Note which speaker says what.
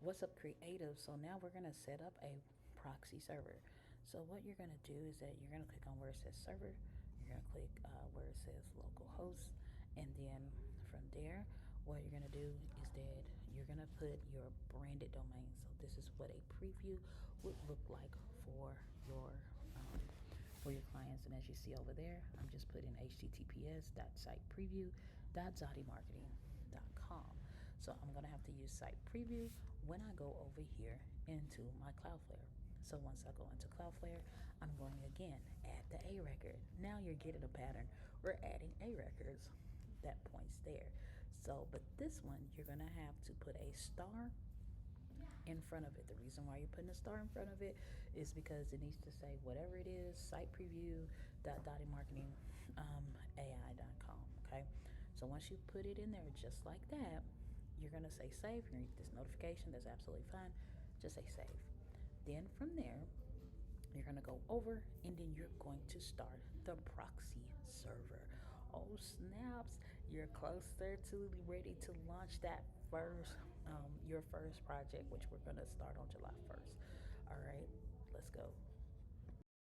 Speaker 1: What's up, creative? So now we're going to set up a proxy server. So what you're going to do is that you're going to click on where it says server. You're going to click where it says local host. And then from there, what you're going to do is that you're going to put your branded domain. So this is what a preview would look like for your clients. And as you see over there, I'm just putting https://sitepreview.zodymarketing.com. So I'm going to have to use site preview when I go over here into my Cloudflare. So once I go into Cloudflare, I'm going again, add the A record. Now you're getting a pattern. We're adding A records. That points there. So, but this one, you're going to have to put a star in front of it. The reason why you're putting a star in front of it is because it needs to say whatever it is, site preview.dotymarketing AI.com. Okay, so once you put it in there just like that, you're going to say save. You're going to get this notification. That's absolutely fine. Just say save. Then from there, you're going to go over and then you're going to start the proxy server. Oh snaps, you're closer to ready to launch that first your first project, which we're going to start on July 1st. All right, let's go.